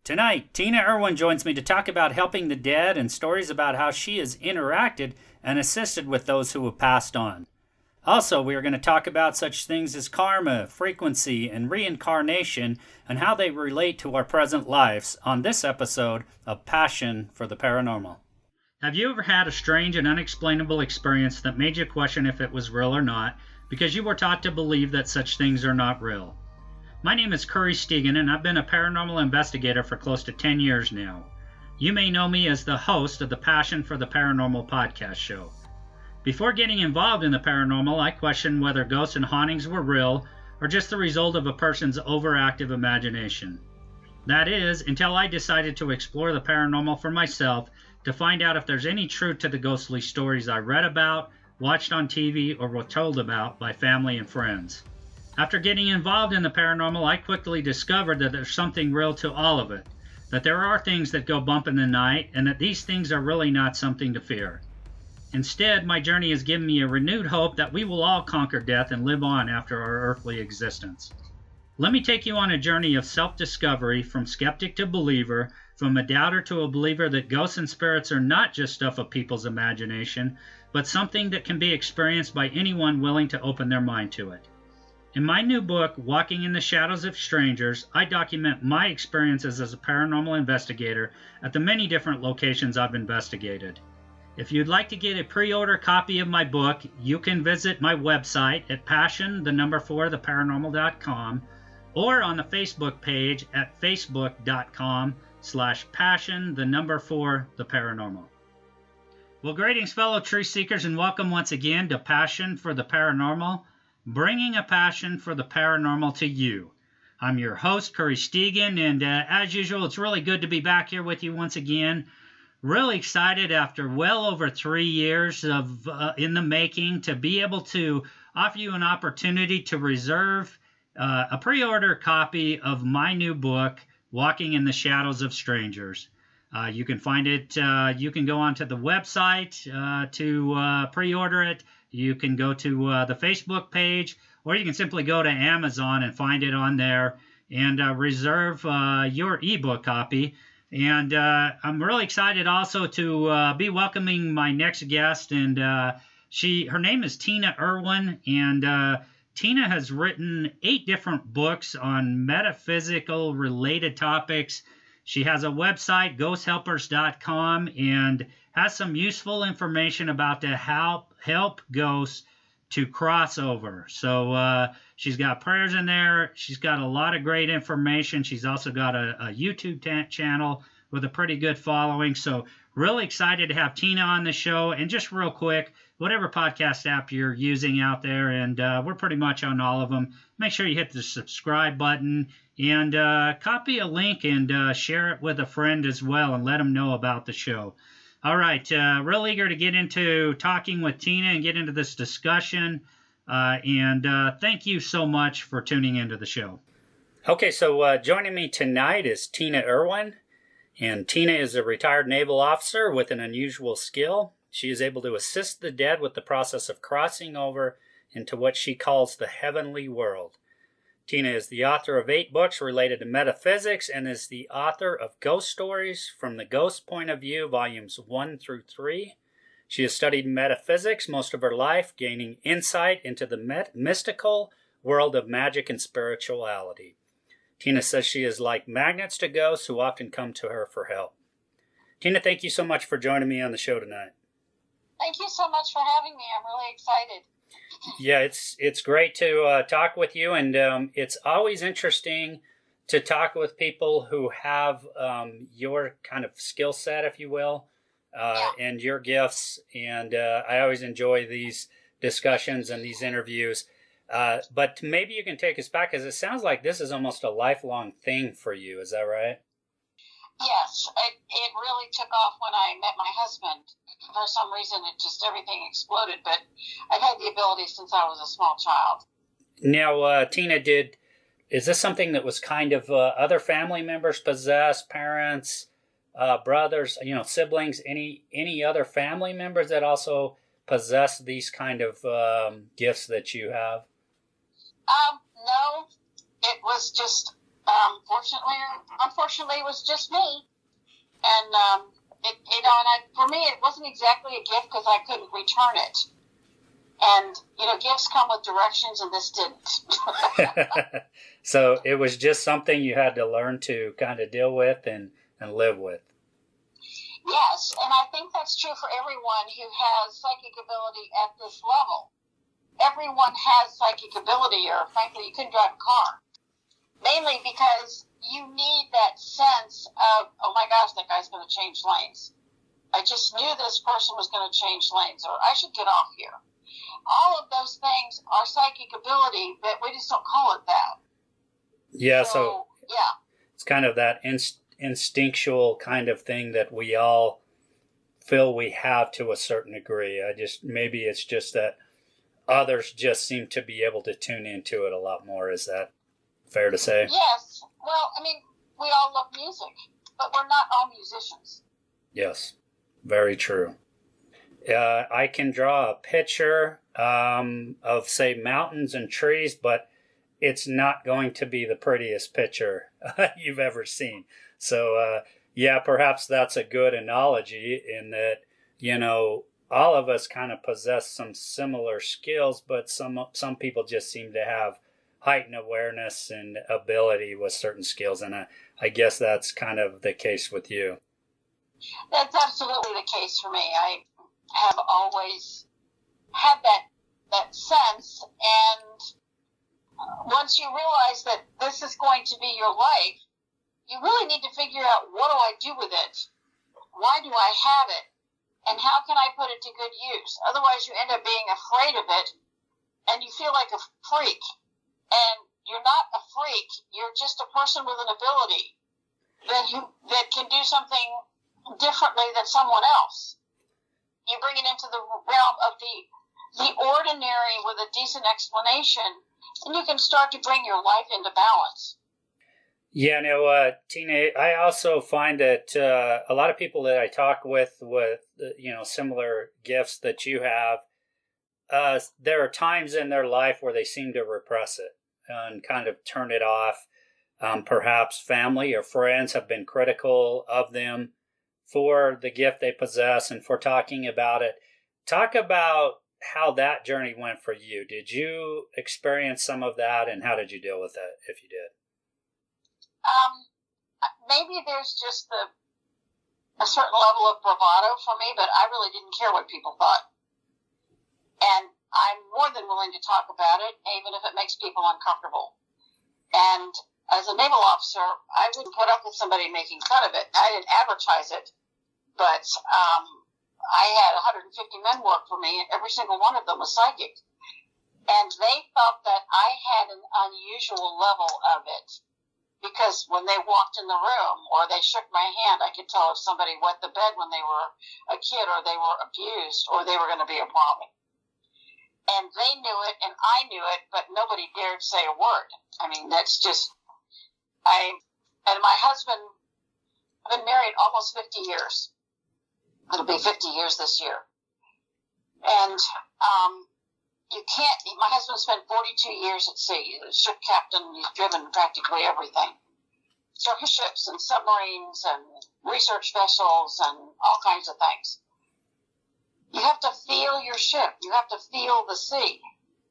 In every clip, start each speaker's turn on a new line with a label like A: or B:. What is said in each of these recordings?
A: Tonight, Tina Erwin joins me to talk about helping the dead and stories about how she has interacted and assisted with those who have passed on. Also, we are going to talk about such things as karma, frequency, and reincarnation and how they relate to our present lives on this episode of Passion for the Paranormal. Have you ever had a strange and unexplainable experience that made you question if it was real or not because you were taught to believe that such things are not real? My name is Curry Stegan, and I've been a paranormal investigator for close to 10 years now. You may know me as the host of the Passion for the Paranormal podcast show. Before getting involved in the paranormal, I questioned whether ghosts and hauntings were real or just the result of a person's overactive imagination. That is, until I decided to explore the paranormal for myself to find out if there's any truth to the ghostly stories I read about, watched on TV, or were told about by family and friends. After getting involved in the paranormal, I quickly discovered that there's something real to all of it, that there are things that go bump in the night, and that these things are really not something to fear. Instead, my journey has given me a renewed hope that we will all conquer death and live on after our earthly existence. Let me take you on a journey of self-discovery, from skeptic to believer, from a doubter to a believer that ghosts and spirits are not just stuff of people's imagination, but something that can be experienced by anyone willing to open their mind to it. In my new book, Walking in the Shadows of Strangers, I document my experiences as a paranormal investigator at the many different locations I've investigated. If you'd like to get a pre-order copy of my book, you can visit my website at passion4theparanormal.com or on the Facebook page at facebook.com/passion4theparanormal. Well, greetings, fellow truth seekers, and welcome once again to Passion for the Paranormal, bringing a passion for the paranormal to you. I'm your host, Curry Stegan, and as usual, it's really good to be back here with you once again. Really excited after well over 3 years of in the making to be able to offer you an opportunity to reserve a pre-order copy of my new book, Walking in the Shadows of Strangers. You can find it, you can go onto the website to pre-order it. You can go to the Facebook page, or you can simply go to Amazon and find it on there and reserve your ebook copy. And I'm really excited also to be welcoming my next guest, and her name is Tina Erwin, and Tina has written 8 different books on metaphysical related topics. She has a website, ghosthelpers.com, and has some useful information about to help ghosts to cross over. So she's got prayers in there. She's got a lot of great information. She's also got a YouTube channel with a pretty good following. So really excited to have Tina on the show. And just real quick, whatever podcast app you're using out there, and we're pretty much on all of them, make sure you hit the subscribe button and copy a link and share it with a friend as well and let them know about the show. All right, real eager to get into talking with Tina and get into this discussion. And thank you so much for tuning into the show. Okay, so joining me tonight is Tina Erwin. And Tina is a retired naval officer with an unusual skill. She is able to assist the dead with the process of crossing over into what she calls the heavenly world. Tina is the author of 8 books related to metaphysics and is the author of Ghost Stories from the Ghost Point of View, volumes 1 through 3. She has studied metaphysics most of her life, gaining insight into the mystical world of magic and spirituality. Tina says she is like magnets to ghosts who often come to her for help. Tina, thank you so much for joining me on the show tonight.
B: Thank you so much for having me. I'm really excited.
A: Yeah, it's great to talk with you, and it's always interesting to talk with people who have your kind of skill set, if you will, and your gifts. And I always enjoy these discussions and these interviews. But maybe you can take us back, because it sounds like this is almost a lifelong thing for you. Is that right?
B: Yes, it really took off when I met my husband. For some reason, everything exploded, but I've had the ability since I was a small child.
A: Now, Tina, is this something that was kind of other family members possessed, parents, brothers, siblings, any other family members that also possess these kind of gifts that you have?
B: No, it was just Unfortunately, it was just me. And, for me, it wasn't exactly a gift because I couldn't return it. And, gifts come with directions, and this didn't.
A: So it was just something you had to learn to kind of deal with and live with.
B: Yes, and I think that's true for everyone who has psychic ability at this level. Everyone has psychic ability, or frankly, you couldn't drive a car. Mainly because you need that sense of, oh my gosh, that guy's going to change lanes. I just knew this person was going to change lanes, or I should get off here. All of those things are psychic ability, but we just don't call it that.
A: Yeah, so it's kind of that instinctual kind of thing that we all feel we have to a certain degree. Maybe it's just that others just seem to be able to tune into it a lot more. Is that fair to say?
B: Yes. Well, we all love music, but we're not all musicians.
A: Yes, very true. I can draw a picture of, say, mountains and trees, but it's not going to be the prettiest picture you've ever seen. So, perhaps that's a good analogy in that, all of us kind of possess some similar skills, but some people just seem to have heightened awareness and ability with certain skills. And I guess that's kind of the case with you.
B: That's absolutely the case for me. I have always had that sense, and once you realize that this is going to be your life, you really need to figure out, what do I do with it? Why do I have it? And how can I put it to good use? Otherwise, you end up being afraid of it, and you feel like a freak. And you're not a freak. You're just a person with an ability that can do something differently than someone else. You bring it into the realm of the ordinary with a decent explanation, and you can start to bring your life into balance.
A: Yeah, Tina, I also find that a lot of people that I talk with similar gifts that you have, there are times in their life where they seem to repress it and kind of turn it off. Perhaps family or friends have been critical of them for the gift they possess and for talking about it. Talk about how that journey went for you. Did you experience some of that, and how did you deal with it, if you did?
B: Maybe there's just a certain level of bravado for me, but I really didn't care what people thought. And I'm more than willing to talk about it, even if it makes people uncomfortable. And as a naval officer, I wouldn't put up with somebody making fun of it. I didn't advertise it, but I had 150 men work for me, and every single one of them was psychic. And they thought that I had an unusual level of it, because when they walked in the room or they shook my hand, I could tell if somebody wet the bed when they were a kid, or they were abused, or they were going to be a problem. And they knew it, and I knew it, but nobody dared say a word. That's just... And my husband, I've been married almost 50 years. It'll be 50 years this year. And my husband spent 42 years at sea. He was a ship captain. He's driven practically everything. Surface ships and submarines and research vessels and all kinds of things. You have to feel your ship. You have to feel the sea.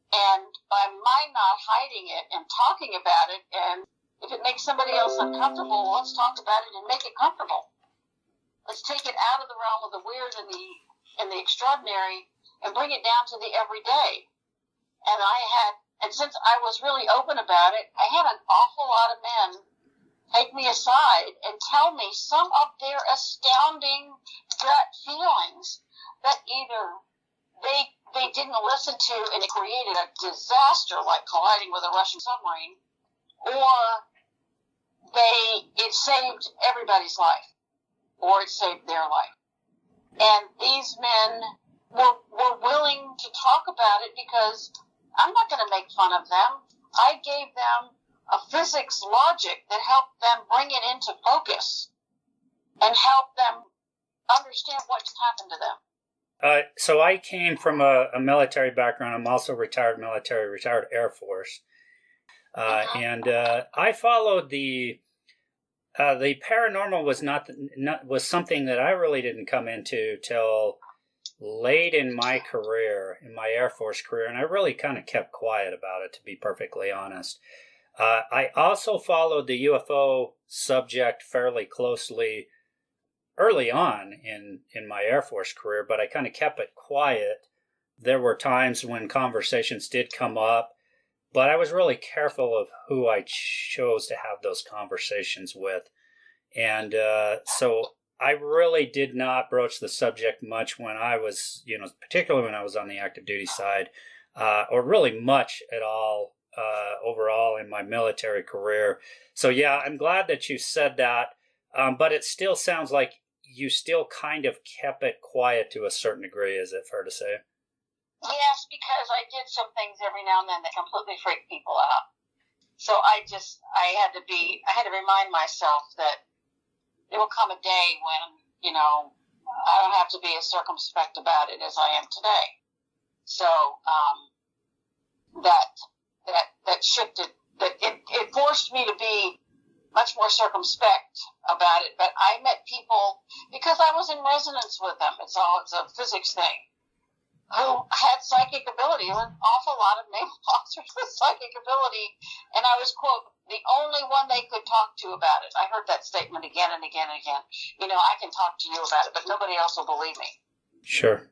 B: And by my not hiding it and talking about it, and if it makes somebody else uncomfortable, let's talk about it and make it comfortable. Let's take it out of the realm of the weird and the extraordinary and bring it down to the everyday. And since I was really open about it, I had an awful lot of men take me aside and tell me some of their astounding gut feelings that either they didn't listen to, and it created a disaster like colliding with a Russian submarine, or it saved everybody's life, or it saved their life. And these men were willing to talk about it because I'm not going to make fun of them. I gave them a physics logic that helped them bring it into focus and help them understand what's happened to them.
A: So I came from a military background. I'm also retired military, retired Air Force. And I followed the paranormal was something that I really didn't come into till late in my career, in my Air Force career, and I really kind of kept quiet about it, to be perfectly honest. I also followed the UFO subject fairly closely early on in my Air Force career, but I kind of kept it quiet. There were times when conversations did come up, but I was really careful of who I chose to have those conversations with. And so I really did not broach the subject much when I was, particularly when I was on the active duty side, or really much at all overall in my military career. So yeah, I'm glad that you said that, but it still sounds like you still kind of kept it quiet to a certain degree. Is it fair to say?
B: Yes, because I did some things every now and then that completely freaked people out. So I had to remind myself that there will come a day when, I don't have to be as circumspect about it as I am today. So, that shifted, that it forced me to be much more circumspect about it. But I met people, because I was in resonance with them, it's a physics thing, who had psychic ability. There were an awful lot of naval officers with psychic ability, and I was, quote, the only one they could talk to about it. I heard that statement again and again and again. I can talk to you about it, but nobody else will believe me.
A: Sure.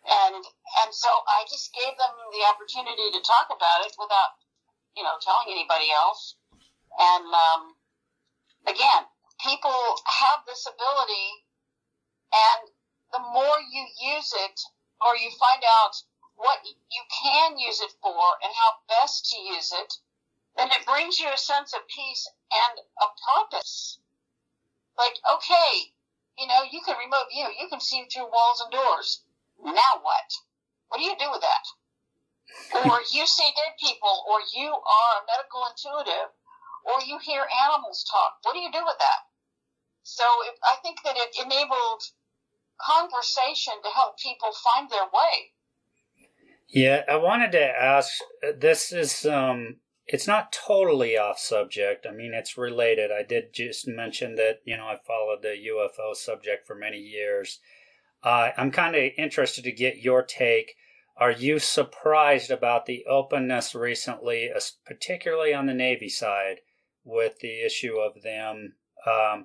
B: And so I just gave them the opportunity to talk about it without, telling anybody else. And again, people have this ability, and the more you use it, or you find out what you can use it for and how best to use it, then it brings you a sense of peace and a purpose. Like, okay, you can remote view. You can see through walls and doors. Now what? What do you do with that? Or you see dead people, or you are a medical intuitive, or you hear animals talk. What do you do with that? So I think that it enabled conversation to help people find their way.
A: Yeah, I wanted to ask, this is, it's not totally off subject. I mean, it's related. I did just mention that, I followed the UFO subject for many years. I'm kind of interested to get your take. Are you surprised about the openness recently, particularly on the Navy side, with the issue of them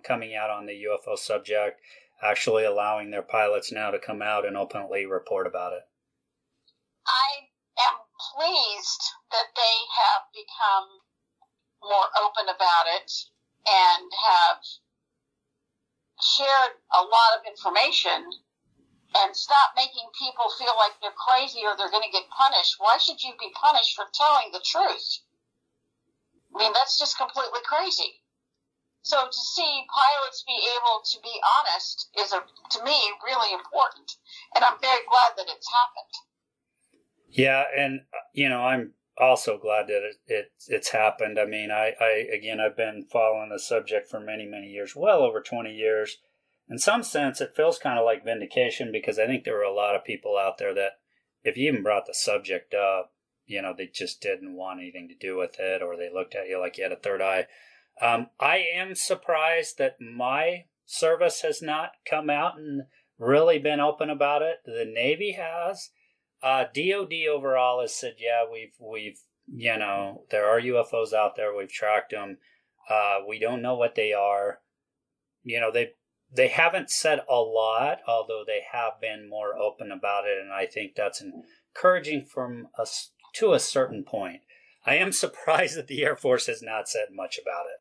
A: coming out on the UFO subject, actually allowing their pilots now to come out and openly report about it?
B: I am pleased that they have become more open about it and have shared a lot of information and stop making people feel like they're crazy or they're going to get punished. Why should you be punished for telling the truth? I mean, that's just completely crazy. So to see pilots be able to be honest is, to me, really important. And I'm very glad that it's happened.
A: Yeah, and, I'm also glad that it's happened. I mean, I've been following the subject for many, many years, well over 20 years. In some sense, it feels kind of like vindication, because I think there were a lot of people out there that, if you even brought the subject up, they just didn't want anything to do with it, or they looked at you like you had a third eye. I am surprised that my service has not come out and really been open about it. The Navy has. DOD overall has said, yeah, we've there are UFOs out there. We've tracked them. We don't know what they are. They haven't said a lot, although they have been more open about it, and I think that's encouraging from us to a certain point. I am surprised that the Air Force has not said much about it.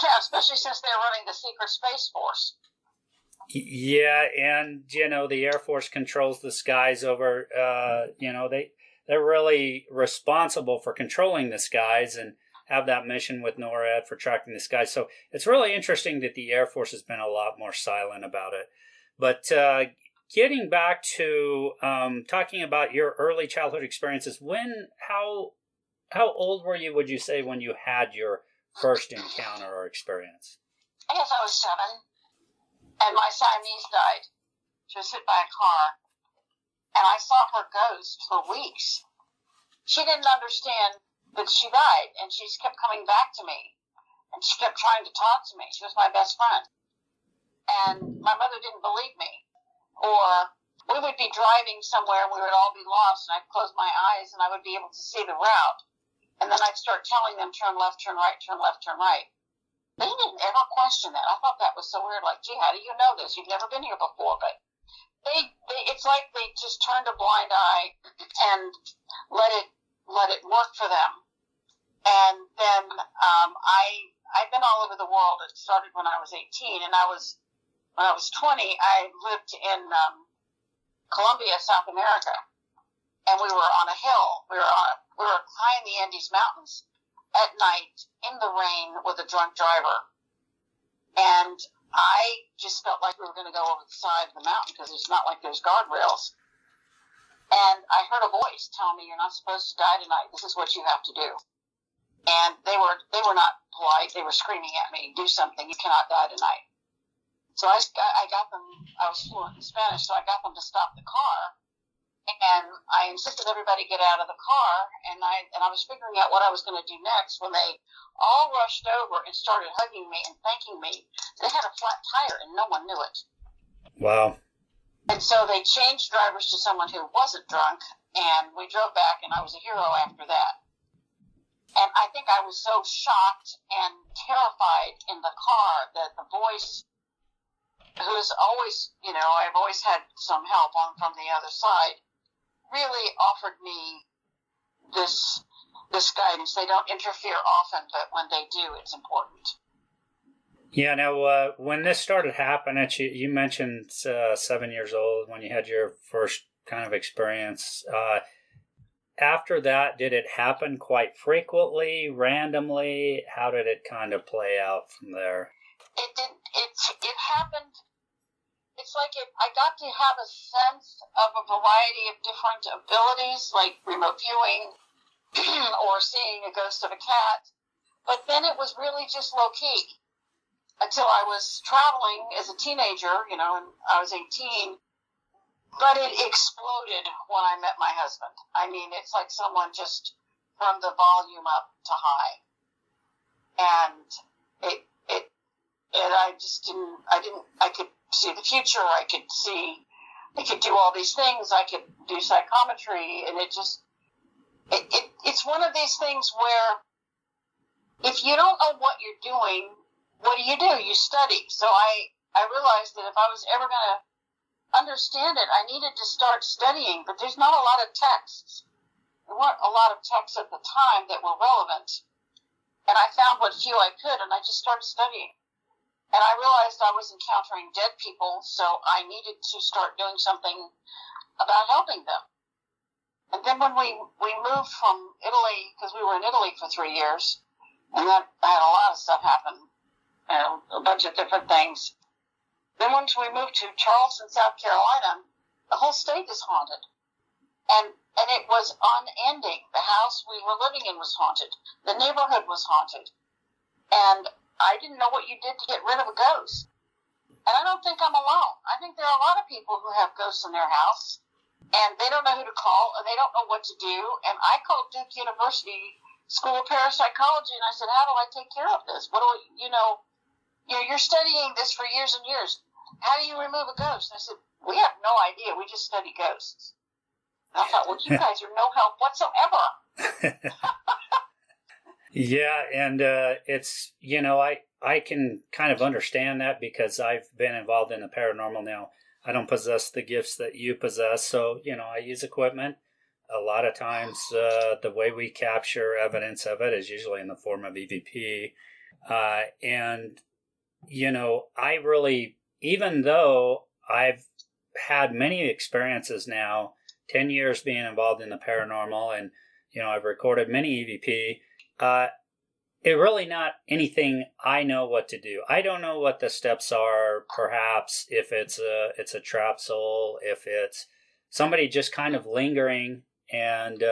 B: Yeah, especially since they're running the secret Space Force.
A: Yeah, and, the Air Force controls the skies over, they're really responsible for controlling the skies and have that mission with NORAD for tracking the skies. So it's really interesting that the Air Force has been a lot more silent about it. But getting back to talking about your early childhood experiences, how old were you, would you say, when you had your first encounter or experience?
B: I guess I was 7, and my Siamese died. She was hit by a car, and I saw her ghost for weeks. She didn't understand that she died, and she kept coming back to me, and she kept trying to talk to me. She was my best friend. And my mother didn't believe me. Or we would be driving somewhere, and we would all be lost, and I'd close my eyes, and I would be able to see the route. And then I'd start telling them, turn left, turn right, turn left, turn right. They didn't ever question that. I thought that was so weird. Like, gee, how do you know this? You've never been here before. But it's like they just turned a blind eye and let it work for them. And then I've been all over the world. It started when I was 18, and when I was 20, I lived in Colombia, South America, and we were on a hill. We were high in the Andes Mountains at night in the rain with a drunk driver, and I just felt like we were going to go over the side of the mountain because it's not like there's guardrails. And I heard a voice tell me, "You're not supposed to die tonight. This is what you have to do." And they were not polite. They were screaming at me, "Do something! You cannot die tonight." So I got them. I was fluent in Spanish, so I got them to stop the car. And I insisted everybody get out of the car, and I was figuring out what I was going to do next when they all rushed over and started hugging me and thanking me. They had a flat tire, and no one knew it.
A: Wow.
B: And so they changed drivers to someone who wasn't drunk, and we drove back, and I was a hero after that. And I think I was so shocked and terrified in the car that the voice, who is always, I've always had some help from the other side, really offered me this guidance. They don't interfere often, but when they do, it's important.
A: Yeah. Now, when this started happening, you mentioned 7 years old when you had your first kind of experience. After that, did it happen quite frequently, randomly? How did it kind of play out from there?
B: It did. It happened. It's like I got to have a sense of a variety of different abilities, like remote viewing or seeing a ghost of a cat. But then it was really just low-key until I was traveling as a teenager, and I was 18. But it exploded when I met my husband. I mean, it's like someone just turned the volume up to high. And I could see the future. I could do all these things. I could do psychometry, and it's one of these things where if you don't know what you're doing, what do? You study. So I realized that if I was ever going to understand it, I needed to start studying, but there's not a lot of texts. There weren't a lot of texts at the time that were relevant. And I found what few I could, and I just started studying. And I realized I was encountering dead people, so I needed to start doing something about helping them. And then when we moved from Italy, because we were in Italy for 3 years, and that I had a lot of stuff happen, a bunch of different things. Then once we moved to Charleston, South Carolina, the whole state is haunted. And it was unending. The house we were living in was haunted. The neighborhood was haunted. And I didn't know what you did to get rid of a ghost. And I don't think I'm alone. I think there are a lot of people who have ghosts in their house, and they don't know who to call, and they don't know what to do. And I called Duke University School of Parapsychology, and I said, how do I take care of this? You're studying this for years and years. How do you remove a ghost? And I said, we have no idea. We just study ghosts. And I thought, well, you guys are no help whatsoever.
A: Yeah, and it's, I can kind of understand that because I've been involved in the paranormal now. I don't possess the gifts that you possess, so, I use equipment. A lot of times, the way we capture evidence of it is usually in the form of EVP. And, I really, even though I've had many experiences now, 10 years being involved in the paranormal, and, I've recorded many EVP, it really not anything I know what to do. I don't know what the steps are, perhaps, if it's a trap soul, if it's somebody just kind of lingering and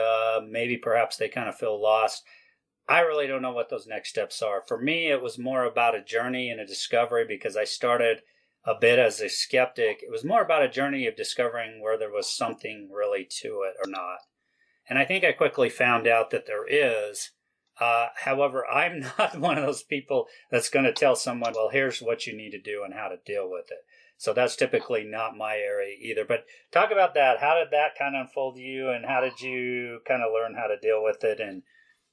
A: maybe perhaps they kind of feel lost. I really don't know what those next steps are. For me, it was more about a journey and a discovery because I started a bit as a skeptic. It was more about a journey of discovering where there was something really to it or not. And I think I quickly found out that there is. However, I'm not one of those people that's going to tell someone, well, here's what you need to do and how to deal with it. So that's typically not my area either. But talk about that. How did that kind of unfold to you, and how did you kind of learn how to deal with it, and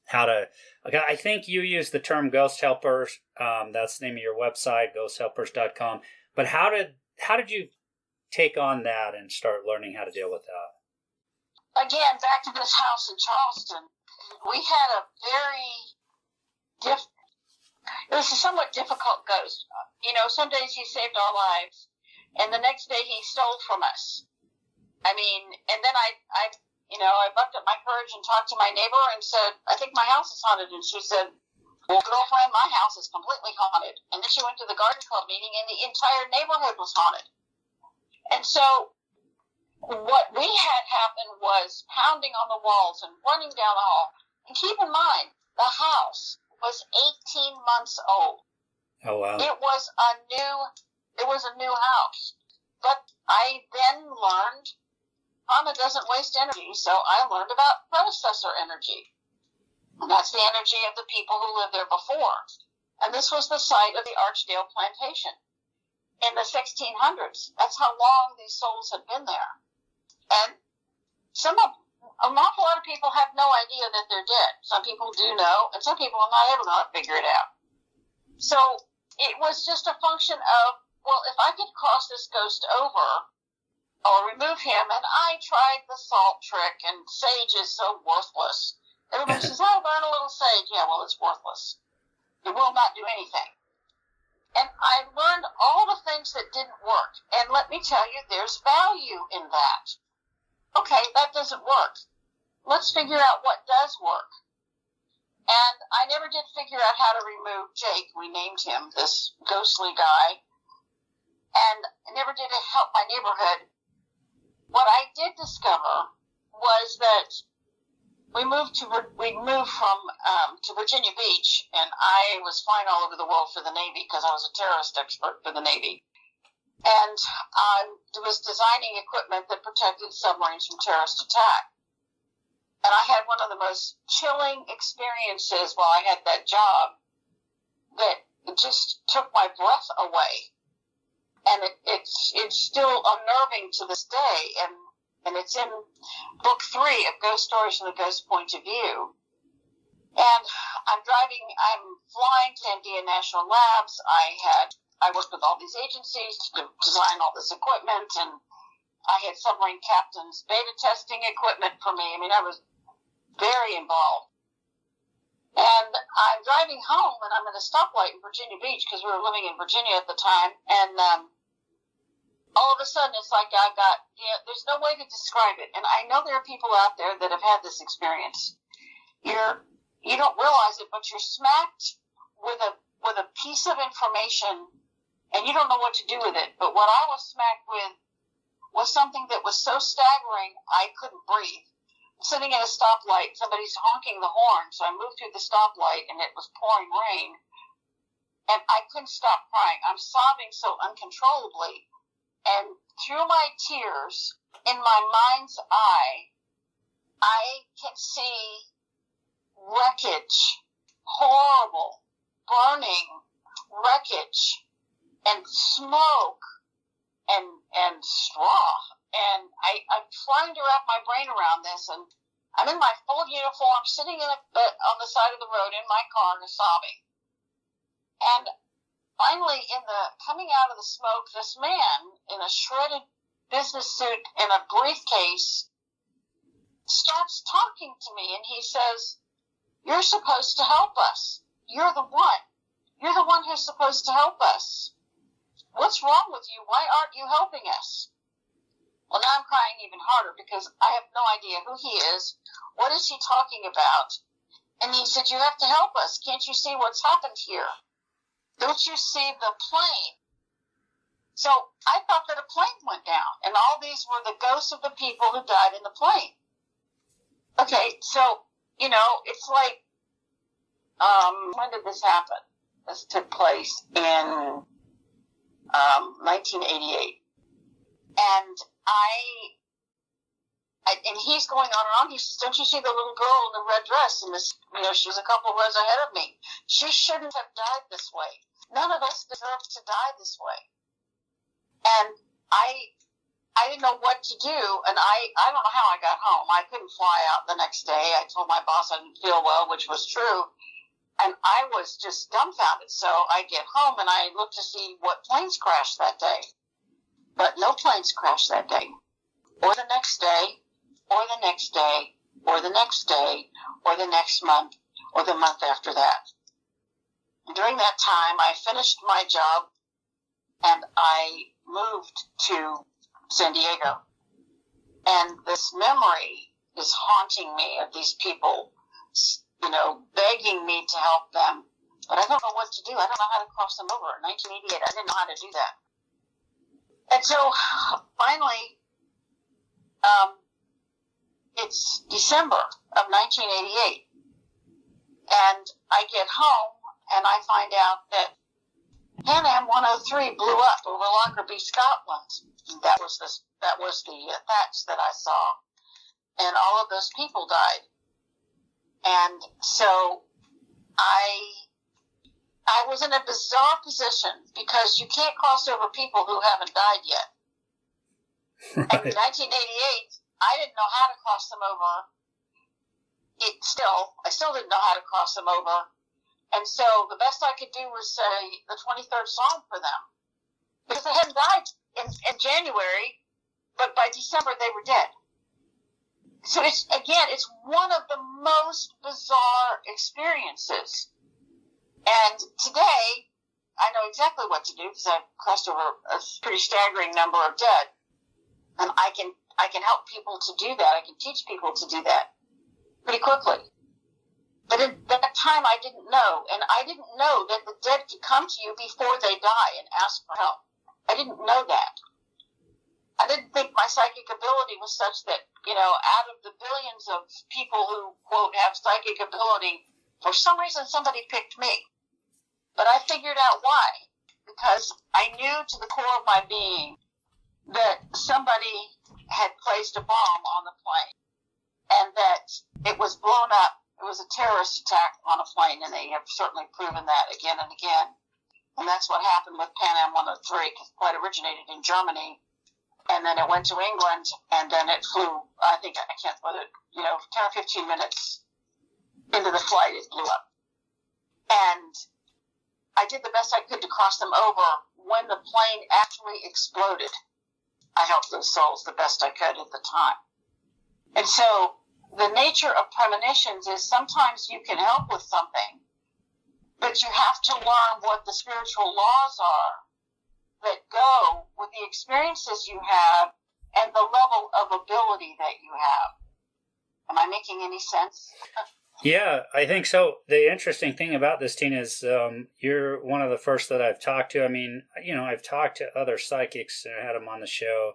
A: how to... I think you use the term ghost helpers. That's the name of your website, ghosthelpers.com. But how did you take on that and start learning how to deal with that?
B: Again, back to this house in Charleston. We had a very it was a somewhat difficult ghost. Some days he saved our lives, and the next day he stole from us. And then I bucked up my courage and talked to my neighbor and said, I think my house is haunted. And she said, well, girlfriend, my house is completely haunted. And then she went to the garden club meeting, and the entire neighborhood was haunted. And so what we had happen was pounding on the walls and running down the hall. And keep in mind, the house was 18 months old.
A: Oh, wow.
B: It was a new house. But I then learned trauma doesn't waste energy, so I learned about predecessor energy. And that's the energy of the people who lived there before. And this was the site of the Archdale Plantation in the 1600s. That's how long these souls had been there. And an awful lot of people have no idea that they're dead. Some people do know, and some people are not able to figure it out. So it was just a function of, well, if I could cross this ghost over or remove him, and I tried the salt trick, and sage is so worthless. Everybody says, oh, burn a little sage. Yeah, well, it's worthless. It will not do anything. And I learned all the things that didn't work. And let me tell you, there's value in that. Okay, that doesn't work. Let's figure out what does work. And I never did figure out how to remove Jake. We named him this ghostly guy. And I never did help my neighborhood. What I did discover was that we moved from to Virginia Beach, and I was flying all over the world for the Navy because I was a terrorist expert for the Navy. And I was designing equipment that protected submarines from terrorist attack. And I had one of the most chilling experiences while I had that job that just took my breath away. And it's still unnerving to this day. And it's in book 3 of Ghost Stories from the Ghost Point of View. And I'm flying to India National Labs. I worked with all these agencies to design all this equipment, and I had submarine captains beta testing equipment for me. I was very involved. And I'm driving home, and I'm at a stoplight in Virginia Beach because we were living in Virginia at the time. And all of a sudden, it's like there's no way to describe it. And I know there are people out there that have had this experience. You don't realize it, but you're smacked with a piece of information, and you don't know what to do with it. But what I was smacked with was something that was so staggering, I couldn't breathe. Sitting at a stoplight, somebody's honking the horn, so I moved through the stoplight, and it was pouring rain, and I couldn't stop crying. I'm sobbing so uncontrollably, and through my tears, in my mind's eye, I can see wreckage, horrible, burning wreckage, and smoke, and straw. And I'm trying to wrap my brain around this, and I'm in my full uniform, sitting on the side of the road in my car, sobbing. And finally, coming out of the smoke, this man in a shredded business suit and a briefcase starts talking to me, and he says, "You're supposed to help us. You're the one. You're the one who's supposed to help us. What's wrong with you? Why aren't you helping us?" Well, now I'm crying even harder because I have no idea who he is. What is he talking about? And he said, "You have to help us. Can't you see what's happened here? Don't you see the plane?" So I thought that a plane went down, and all these were the ghosts of the people who died in the plane. Okay, so, it's like, when did this happen? This took place in 1988. And And he's going on and on. He says, don't you see the little girl in the red dress? And this, she's a couple of rows ahead of me. She shouldn't have died this way. None of us deserve to die this way. And I didn't know what to do, and I don't know how I got home. I couldn't fly out the next day. I told my boss I didn't feel well, which was true, and I was just dumbfounded. So I get home, and I look to see what planes crashed that day. But no planes crashed that day, or the next day, or the next day, or the next day, or the next month, or the month after that. And during that time, I finished my job, and I moved to San Diego. And this memory is haunting me of these people, begging me to help them. But I don't know what to do. I don't know how to cross them over. In 1988, I didn't know how to do that. And so finally, it's December of 1988. And I get home and I find out that Pan Am 103 blew up over Lockerbie, Scotland. That was the thatch that I saw, and all of those people died. And so I was in a bizarre position because you can't cross over people who haven't died yet. Right. And in 1988, I didn't know how to cross them over. I still didn't know how to cross them over. And so the best I could do was say the 23rd Psalm for them. Because they hadn't died in January, but by December they were dead. So it's one of the most bizarre experiences. And today, I know exactly what to do because I've crossed over a pretty staggering number of dead. And I can help people to do that. I can teach people to do that pretty quickly. But at that time, I didn't know. And I didn't know that the dead could come to you before they die and ask for help. I didn't know that. I didn't think my psychic ability was such that, out of the billions of people who, quote, have psychic ability, for some reason somebody picked me. But I figured out why. Because I knew to the core of my being that somebody had placed a bomb on the plane and that it was blown up. It was a terrorist attack on a plane, and they have certainly proven that again and again. And that's what happened with Pan Am 103, because the flight originated in Germany, and then it went to England, and then it flew, 10 or 15 minutes into the flight, it blew up. And I did the best I could to cross them over. When the plane actually exploded, I helped those souls the best I could at the time. And so the nature of premonitions is sometimes you can help with something, but you have to learn what the spiritual laws are that go with the experiences you have and the level of ability that you have. Am I making any sense?
A: Yeah, I think so. The interesting thing about this, Tina, is you're one of the first that I've talked to. I mean, I've talked to other psychics, and I had them on the show,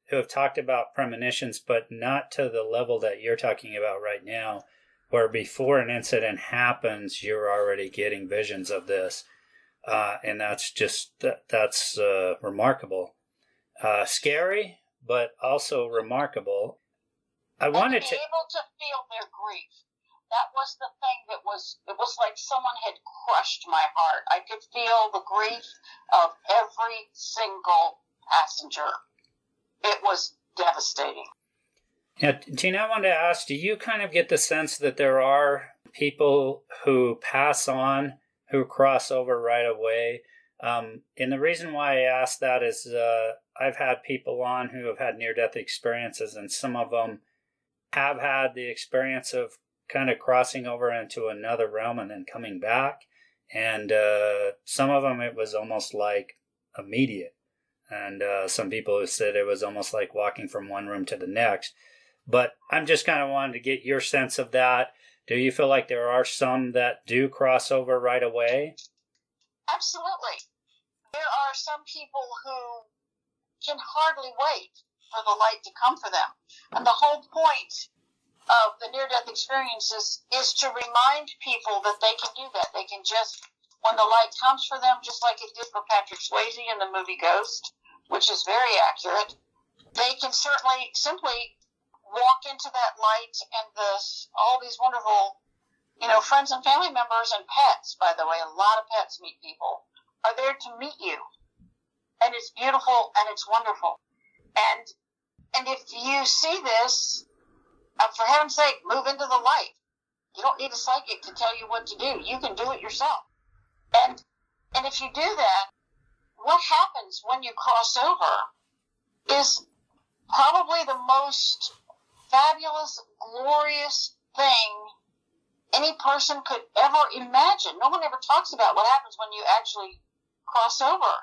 A: who have talked about premonitions, but not to the level that you're talking about right now, where before an incident happens, you're already getting visions of this. And that's remarkable. Scary, but also remarkable. I wanted to be
B: able to feel their grief. That was the thing it was like someone had crushed my heart. I could feel the grief of every single passenger. It was devastating.
A: Yeah, Tina, I wanted to ask, do you kind of get the sense that there are people who pass on, who cross over right away? And the reason why I ask that is I've had people on who have had near-death experiences, and some of them have had the experience of kind of crossing over into another realm and then coming back. And some of them, it was almost like immediate. And some people have said it was almost like walking from one room to the next. But I'm just kind of wanting to get your sense of that. Do you feel like there are some that do cross over right away?
B: Absolutely. There are some people who can hardly wait for the light to come for them. And the whole point of the near-death experiences is to remind people that they can do that. They can just, when the light comes for them, just like it did for Patrick Swayze in the movie Ghost, which is very accurate, they can certainly simply walk into that light, and all these wonderful, friends and family members and pets, by the way, a lot of pets meet people, are there to meet you. And it's beautiful and it's wonderful. And if you see this, for heaven's sake, move into the light. You don't need a psychic to tell you what to do. You can do it yourself. And if you do that, what happens when you cross over is probably the most fabulous, glorious thing any person could ever imagine. No one ever talks about what happens when you actually cross over,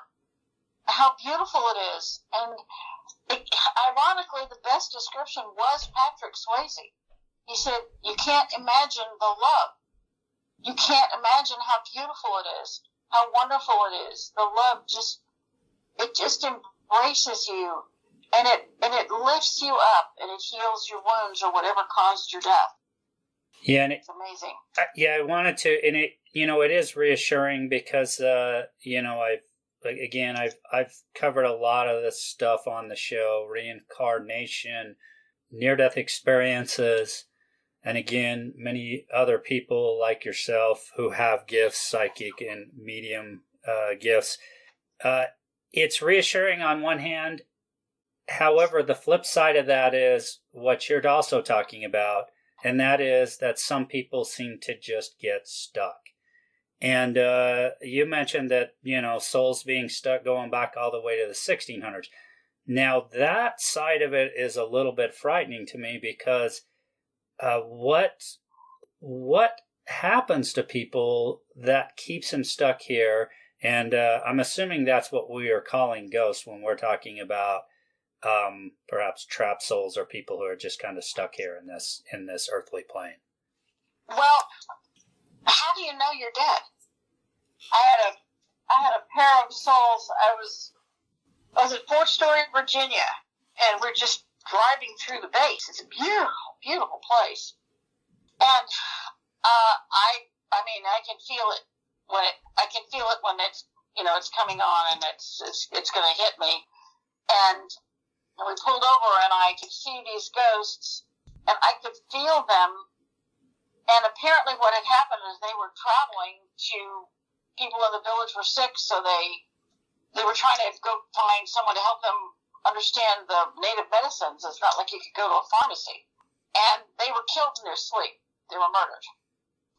B: how beautiful it is. And ironically, the best description was Patrick Swayze. He said, you can't imagine the love. You can't imagine how beautiful it is, how wonderful it is. The love just embraces you, and it lifts you up, and it heals your wounds or whatever caused your death.
A: Yeah, and
B: it's amazing.
A: I wanted to, and it is reassuring because I've covered a lot of this stuff on the show: reincarnation, near-death experiences, and again, many other people like yourself who have gifts, psychic and medium gifts. It's reassuring on one hand. However, the flip side of that is what you're also talking about, and that is that some people seem to just get stuck. And you mentioned that, souls being stuck going back all the way to the 1600s. Now, that side of it is a little bit frightening to me because what happens to people that keeps them stuck here? And I'm assuming that's what we are calling ghosts when we're talking about perhaps trapped souls or people who are just kind of stuck here in this earthly plane.
B: Well, how do you know you're dead? I had a pair of souls. I was at Fort Story, Virginia, and we're just driving through the base. It's a beautiful, beautiful place. And I can feel it when it's it's coming on and it's going to hit me. And we pulled over, and I could see these ghosts, and I could feel them. And apparently, what had happened is they were traveling to people in the village were sick, so they were trying to go find someone to help them understand the native medicines. It's not like you could go to a pharmacy. And they were killed in their sleep. They were murdered.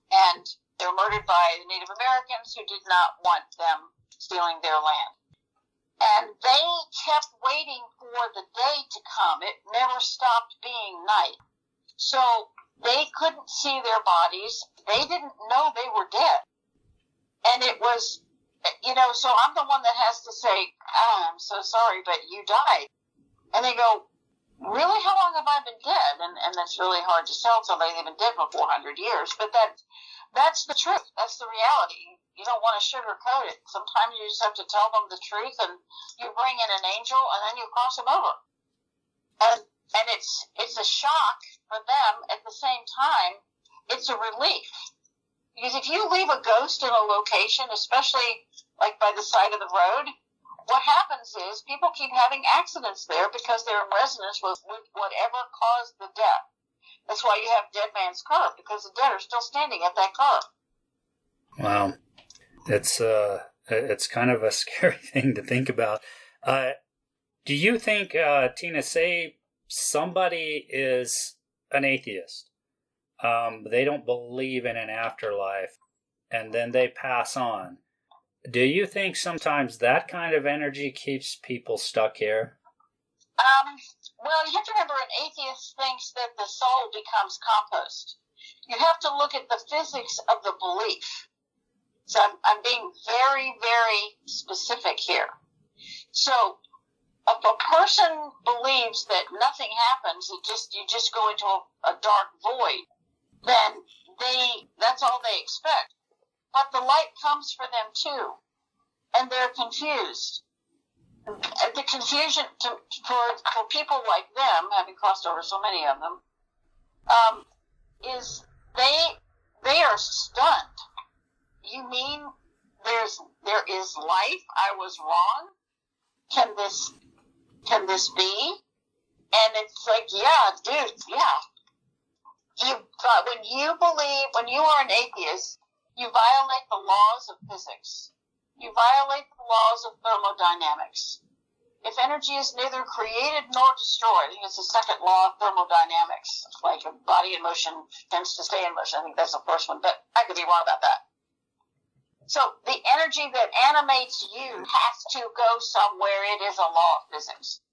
B: And they were murdered by the Native Americans who did not want them stealing their land. And they kept waiting for the day to come. It never stopped being night. So they couldn't see their bodies. They didn't know they were dead. And it was, so I'm the one that has to say, I'm so sorry, but you died. And they go, really? How long have I been dead? And that's really hard to sell somebody they've been dead for 400 years. But that's the truth. That's the reality. You don't want to sugarcoat it. Sometimes you just have to tell them the truth, and you bring in an angel, and then you cross them over. And it's a shock for them. At the same time, it's a relief. Because if you leave a ghost in a location, especially like by the side of the road, what happens is people keep having accidents there because they're in resonance with whatever caused the death. That's why you have Dead Man's Curve, because the dead are still standing at that curve.
A: Wow. It's kind of a scary thing to think about. Do you think, Tina, say somebody is an atheist, they don't believe in an afterlife, and then they pass on. Do you think sometimes that kind of energy keeps people stuck here?
B: Well, you have to remember an atheist thinks that the soul becomes compost. You have to look at the physics of the belief. So I'm being very, very specific here. So if a person believes that nothing happens, you just go into a dark void, then that's all they expect. But the light comes for them too, and they're confused. The confusion for people like them, having crossed over so many of them, is they are stunned. You mean there is life? I was wrong. Can this be? And it's like, yeah, dude, yeah. When you are an atheist, you violate the laws of physics. You violate the laws of thermodynamics. If energy is neither created nor destroyed, I think it's the second law of thermodynamics. Like a body in motion tends to stay in motion. I think that's the first one, but I could be wrong about that. So the energy that animates you has to go somewhere. It is a law of physics.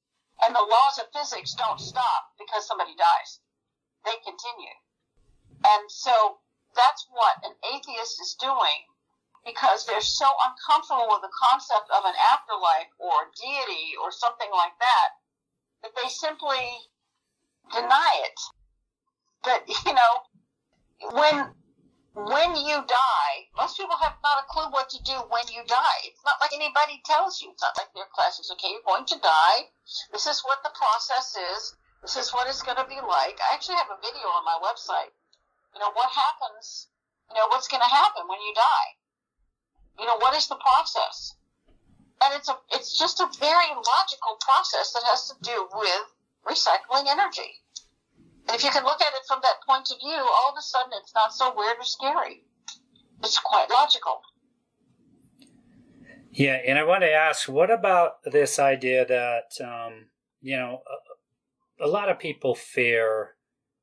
B: And the laws of physics don't stop because somebody dies. They continue. And so that's what an atheist is doing, because they're so uncomfortable with the concept of an afterlife or deity or something like that, that they simply deny it. But, when you die, most people have not a clue what to do when you die. It's not like anybody tells you. It's not like their class is, okay, you're going to die. This is what the process is. This is what it's going to be like. I actually have a video on my website. What happens, what's going to happen when you die. What is the process? And it's just a very logical process that has to do with recycling energy. And if you can look at it from that point of view, all of a sudden it's not so weird or scary. It's quite logical.
A: Yeah, and I want to ask, what about this idea that, a lot of people fear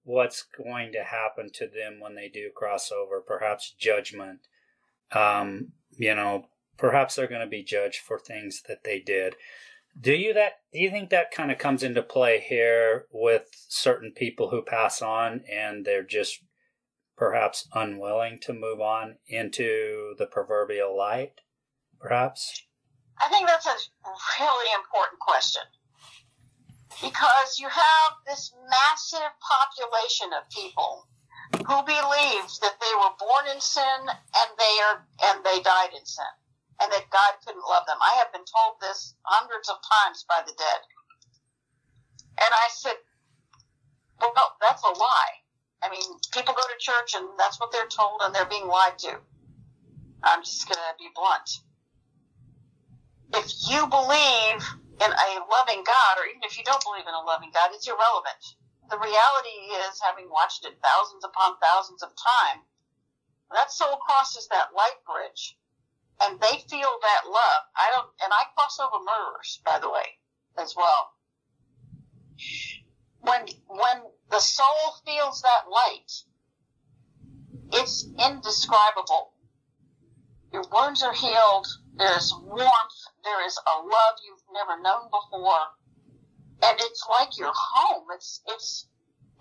A: what's going to happen to them when they do cross over, perhaps judgment. Perhaps they're going to be judged for things that they did. Do you think that kind of comes into play here with certain people who pass on and they're just perhaps unwilling to move on into the proverbial light, perhaps?
B: I think that's a really important question, because you have this massive population of people who believes that they were born in sin and they died in sin, and that God couldn't love them. I have been told this hundreds of times by the dead. And I said, well, that's a lie. I mean, people go to church and that's what they're told, and they're being lied to. I'm just going to be blunt. If you believe in a loving God, or even if you don't believe in a loving God, it's irrelevant. The reality is, having watched it thousands upon thousands of times, that soul crosses that light bridge, and they feel that love. I cross over murderers, by the way, as well. When the soul feels that light, it's indescribable. Your wounds are healed. There's warmth. There is a love you've never known before. And it's like you're home.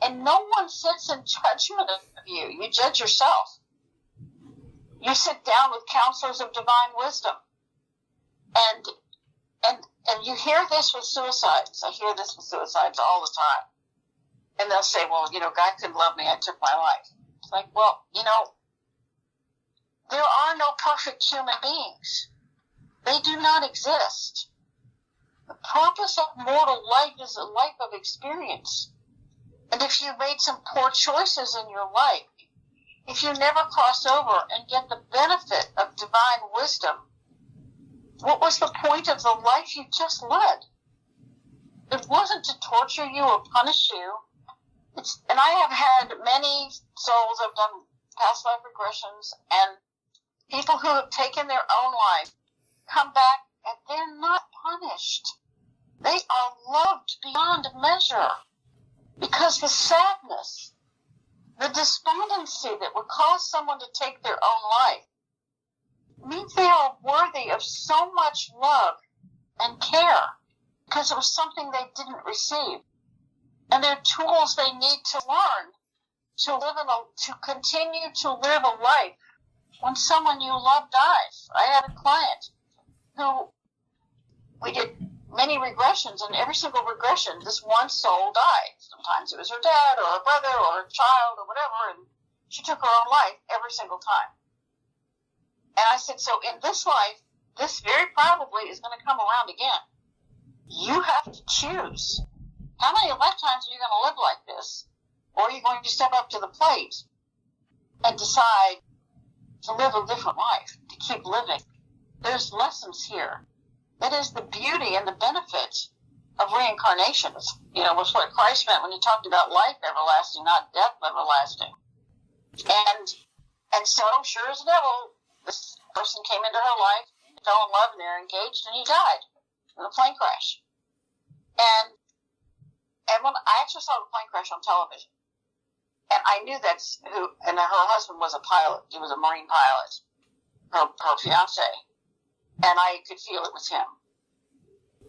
B: And no one sits in judgment of you. You judge yourself. You sit down with counselors of divine wisdom. And you hear this with suicides. I hear this with suicides all the time. And they'll say, well, God couldn't love me. I took my life. It's like, well, there are no perfect human beings. They do not exist. The purpose of mortal life is a life of experience. And if you made some poor choices in your life, if you never cross over and get the benefit of divine wisdom, what was the point of the life you just led? It wasn't to torture you or punish you. And I have had many souls, I've done past life regressions, and people who have taken their own life come back and they're not punished. They are loved beyond measure, because the sadness, the despondency that would cause someone to take their own life means they are worthy of so much love and care, because it was something they didn't receive. And they're tools they need to learn to continue to live a life when someone you love dies. I had a client who we did many regressions, and every single regression, this one soul died. Sometimes it was her dad or her brother or her child or whatever, and she took her own life every single time. And I said, so in this life, this very probably is going to come around again. You have to choose. How many lifetimes are you going to live like this? Or are you going to step up to the plate and decide to live a different life, to keep living? There's lessons here. That is the beauty and the benefit of reincarnations. Was what Christ meant when he talked about life everlasting, not death everlasting. And so, sure as the devil, this person came into her life, fell in love, and they're engaged, and he died in a plane crash. And when I actually saw the plane crash on television, and I knew that's who, and her husband was a pilot. He was a Marine pilot, her fiance, and I could feel it was him.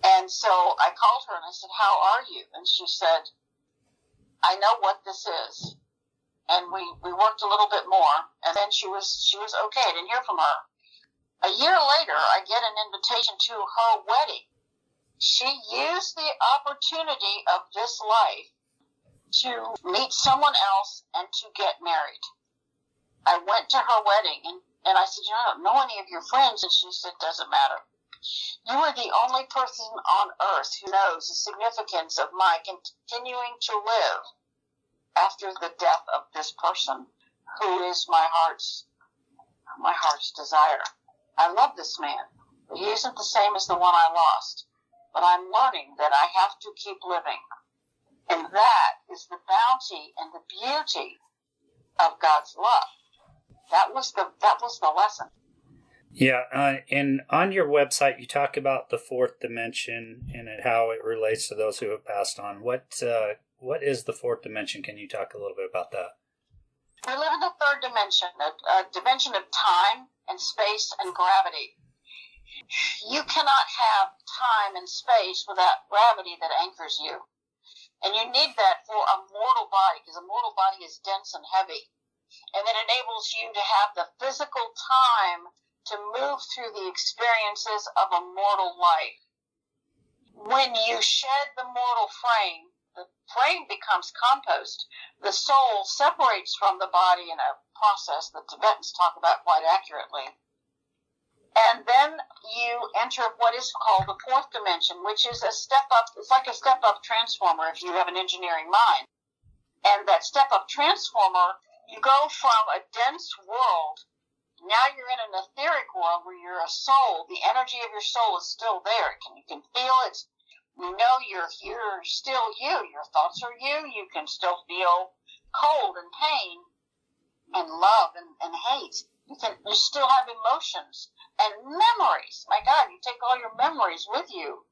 B: And so I called her and I said, "How are you?" And she said, "I know what this is." And we worked a little bit more, and then she was okay. I didn't hear from her. A year later, I get an invitation to her wedding. She used the opportunity of this life to meet someone else and to get married. I went to her wedding, and I said, "I don't know any of your friends." And she said, "Doesn't matter. You are the only person on earth who knows the significance of my continuing to live after the death of this person, who is my heart's desire. I love this man. He isn't the same as the one I lost, but I'm learning that I have to keep living. And that is the bounty and the beauty of God's love." That was the lesson.
A: Yeah, and on your website, you talk about the fourth dimension and how it relates to those who have passed on. What is the fourth dimension? Can you talk a little bit about that?
B: We live in the third dimension, a dimension of time and space and gravity. You cannot have time and space without gravity that anchors you. And you need that for a mortal body, because a mortal body is dense and heavy. And it enables you to have the physical time to move through the experiences of a mortal life. When you shed the mortal frame, the frame becomes compost. The soul separates from the body in a process that Tibetans talk about quite accurately. And then you enter what is called the fourth dimension, which is a step up. It's like a step up transformer if you have an engineering mind. And that step up transformer, you go from a dense world. Now you're in an etheric world where you're a soul. The energy of your soul is still there. You can feel it. You know you're still you. Your thoughts are you. You can still feel cold and pain and love and hate. You still have emotions and memories. My God, you take all your memories with you.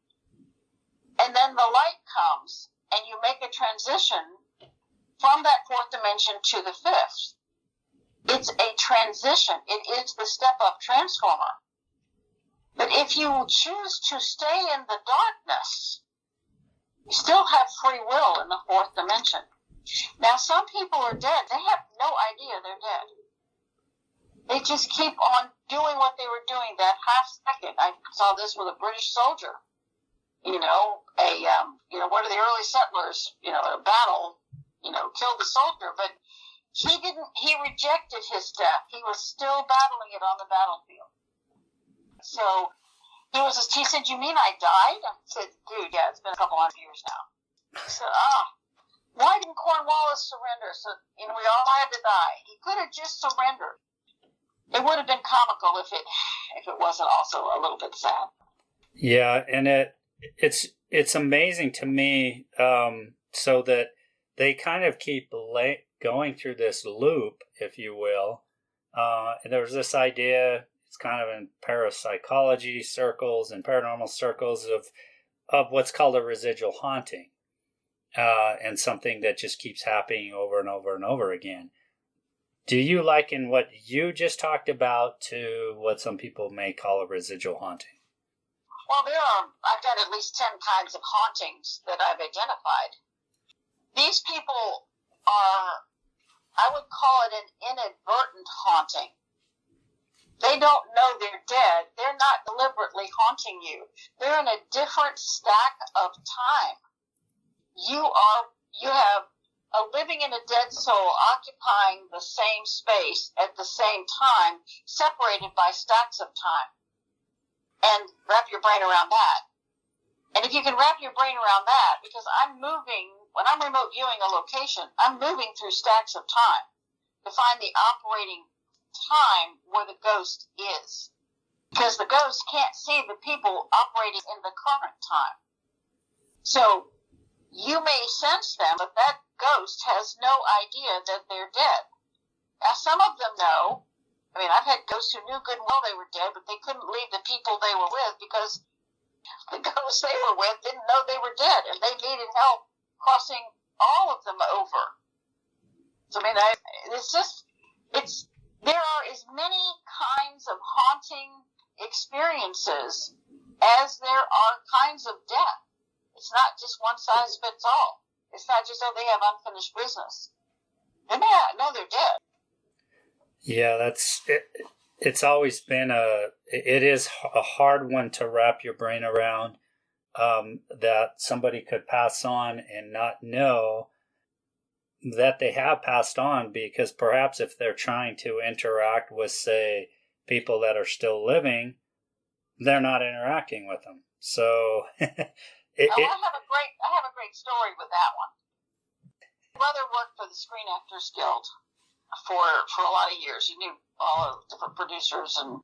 B: And then the light comes and you make a transition from that fourth dimension to the fifth. It's a transition. It is the step-up transformer. But if you choose to stay in the darkness, you still have free will in the fourth dimension. Now, some people are dead. They have no idea they're dead. They just keep on doing what they were doing that half second. I saw this with a British soldier. One of the early settlers, in a battle, killed the soldier, but he rejected his death. He was still battling it on the battlefield. So he said, "You mean I died?" I said, "Dude, yeah, it's been a couple hundred years now." He said, "Why didn't Cornwallis surrender?" So, we all had to die. He could have just surrendered. It would have been comical if it wasn't also a little bit sad.
A: Yeah, and it's amazing to me, so that they kind of keep going through this loop, if you will. And there's this idea, it's kind of in parapsychology circles and paranormal circles of what's called a residual haunting, and something that just keeps happening over and over and over again. Do you liken what you just talked about to what some people may call a residual haunting?
B: Well, I've got at least 10 kinds of hauntings that I've identified. These people are, I would call it an inadvertent haunting. They don't know they're dead. They're not deliberately haunting you. They're in a different stack of time. You have a living in a dead soul occupying the same space at the same time, separated by stacks of time. And wrap your brain around that. And if you can wrap your brain around that, because when I'm remote viewing a location, I'm moving through stacks of time to find the operating time where the ghost is. Because the ghost can't see the people operating in the current time. So you may sense them, but that ghost has no idea that they're dead. Now, some of them know. I mean, I've had ghosts who knew good and well they were dead, but they couldn't leave the people they were with because the ghosts they were with didn't know they were dead, and they needed help crossing all of them over. So, I mean, there are as many kinds of haunting experiences as there are kinds of death. It's not just one size fits all. It's not just, oh, they have unfinished business. No, they're dead.
A: Yeah, that's it. It's always been it is a hard one to wrap your brain around, that somebody could pass on and not know that they have passed on, because perhaps if they're trying to interact with, say, people that are still living, they're not interacting with them. So
B: I have a great story with that one. My brother worked for the Screen Actors Guild for a lot of years. He knew all the different producers and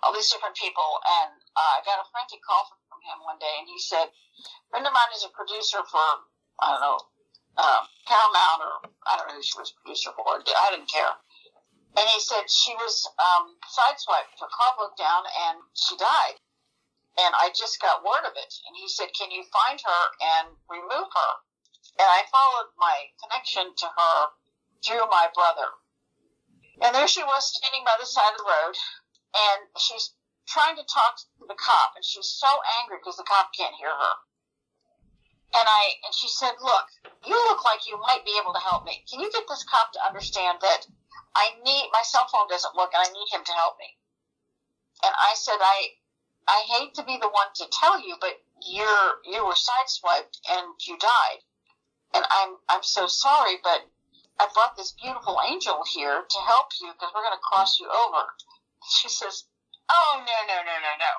B: all these different people. And I got a frantic call from him one day, and he said, a friend of mine is a producer for, I don't know, Paramount, or I don't know who she was a producer for. I didn't care. And he said she was sideswiped. Her car broke down, and she died. And I just got word of it. And he said, can you find her and remove her? And I followed my connection to her through my brother. And there she was, standing by the side of the road, and she's trying to talk to the cop, and she's so angry because the cop can't hear her. And she said, look, you look like you might be able to help me. Can you get this cop to understand that my cell phone doesn't work and I need him to help me? And I said, I hate to be the one to tell you, but you were sideswiped and you died. And I'm so sorry, but I brought this beautiful angel here to help you because we're going to cross you over. She says, oh, no.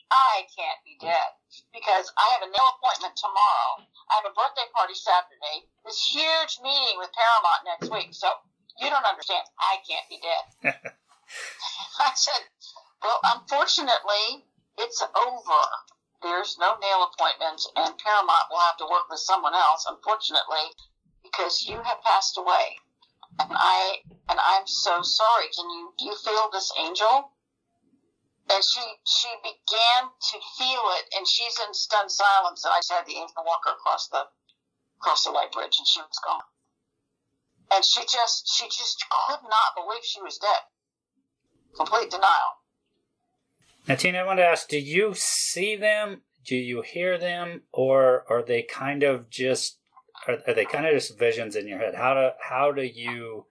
B: I can't be dead because I have a nail appointment tomorrow. I have a birthday party Saturday, this huge meeting with Paramount next week. So you don't understand. I can't be dead. I said, well, unfortunately, it's over. There's no nail appointment, and Paramount will have to work with someone else, unfortunately, because you have passed away. And I'm so sorry. Do you feel this angel? And she began to feel it, and she's in stunned silence. And I just had the angel walk her across the light bridge, and she was gone. And she just could not believe she was dead. Complete denial.
A: Now, Tina, I want to ask: do you see them? Do you hear them, or are they kind of just visions in your head? How do you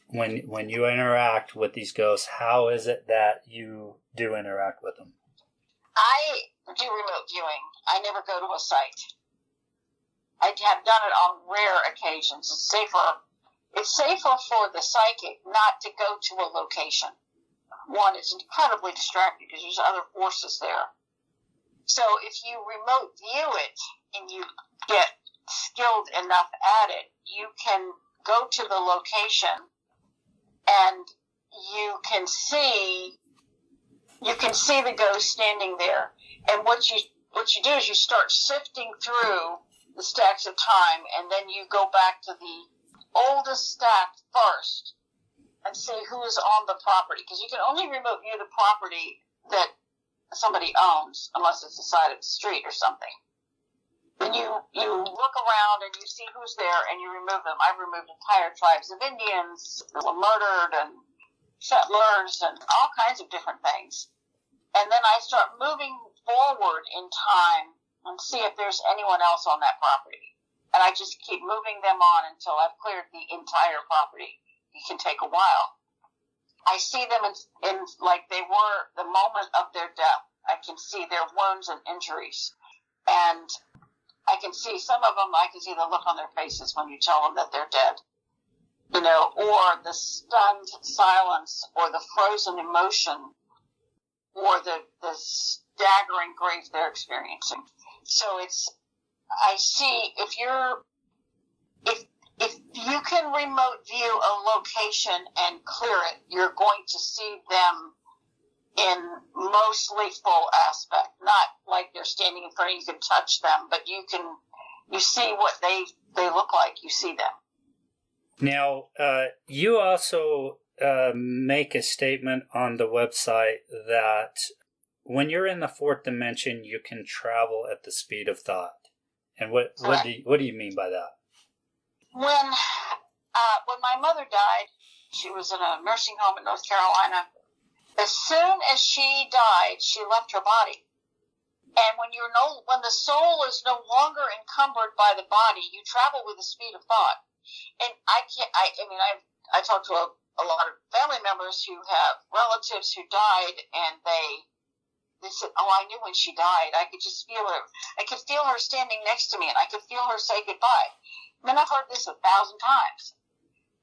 A: when you interact with these ghosts, how is it that you do interact with them?
B: I do remote viewing. I never go to a site. I have done it on rare occasions. It's safer for the psychic not to go to a location. One, it's incredibly distracting because there's other forces there. So if you remote view it and you get skilled enough at it, you can go to the location and you can see the ghost standing there. And what you do is you start sifting through the stacks of time, and then you go back to the oldest stack first and see who is on the property, because you can only remote view the property that somebody owns unless it's the side of the street or something. Then you look around and you see who's there and you remove them. I've removed entire tribes of Indians that were murdered and settlers and all kinds of different things. And then I start moving forward in time and see if there's anyone else on that property. And I just keep moving them on until I've cleared the entire property. It can take a while. I see them in like they were the moment of their death. I can see their wounds and injuries. And I can see some of them, I can see the look on their faces when you tell them that they're dead. Or the stunned silence, or the frozen emotion, or the staggering grief they're experiencing. So I see if you can remote view a location and clear it, you're going to see them in mostly full aspect, not like they're standing in front of you. You can touch them, but you see what they look like. You see them.
A: Now, you also make a statement on the website that when you're in the fourth dimension, you can travel at the speed of thought. And what do you mean by that?
B: When my mother died, she was in a nursing home in North Carolina. As soon as she died, she left her body. And when the soul is no longer encumbered by the body, you travel with the speed of thought. And I talked to a lot of family members who have relatives who died, and they said, "Oh, I knew when she died. I could just feel her. I could feel her standing next to me, and I could feel her say goodbye." I mean, I've heard this 1,000 times.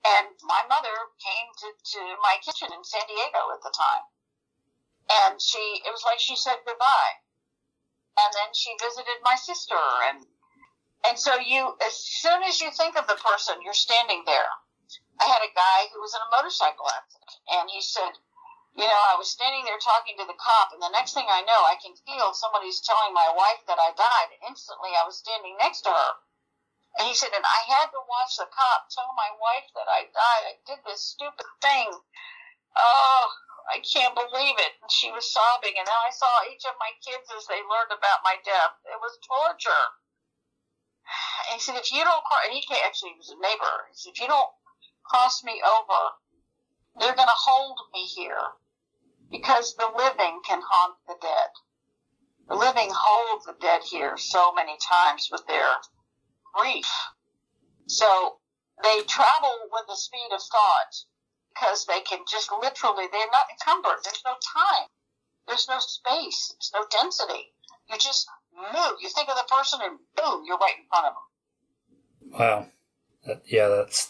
B: And my mother came to my kitchen in San Diego at the time, and it was like she said goodbye. And then she visited my sister, and so as soon as you think of the person, you're standing there. I had a guy who was in a motorcycle accident, and he said, I was standing there talking to the cop, and the next thing I know, I can feel somebody's telling my wife that I died, and instantly I was standing next to her. And he said, and I had to watch the cop tell my wife that I died. I did this stupid thing. Oh, I can't believe it. And she was sobbing, and then I saw each of my kids as they learned about my death. It was torture. And he said, if you don't cross, and he was a neighbor. He said, if you don't cross me over, they're going to hold me here, because the living can haunt the dead. The living hold the dead here so many times with their grief. So they travel with the speed of thought because they can just literally, they're not encumbered. There's no time. There's no space. There's no density. You just move. You think of the person and boom, you're right in front of them.
A: Wow.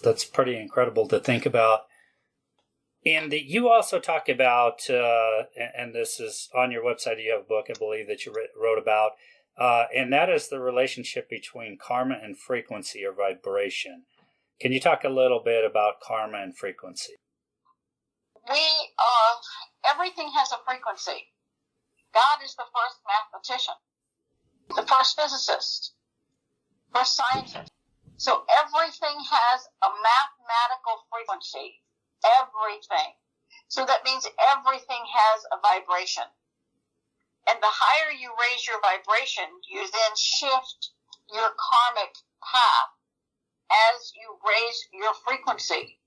A: That's pretty incredible to think about. And you also talk about, and this is on your website, you have a book, I believe, that you wrote about, and that is the relationship between karma and frequency or vibration. Can you talk a little bit about karma and frequency?
B: Everything has a frequency. God is the first mathematician, the first physicist, first scientist. So everything has a mathematical frequency. Everything. So that means everything has a vibration. And the higher you raise your vibration, you then shift your karmic path as you raise your frequency.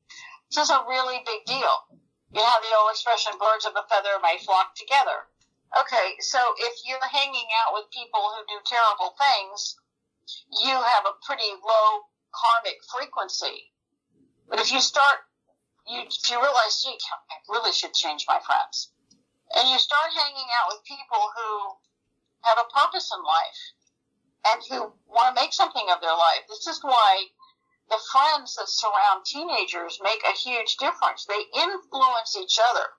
B: This is a really big deal. You have the old expression, birds of a feather may flock together. Okay, so if you're hanging out with people who do terrible things, you have a pretty low karmic frequency. But if you realize, gee, I really should change my friends. And you start hanging out with people who have a purpose in life and who want to make something of their life. This is why the friends that surround teenagers make a huge difference. They influence each other.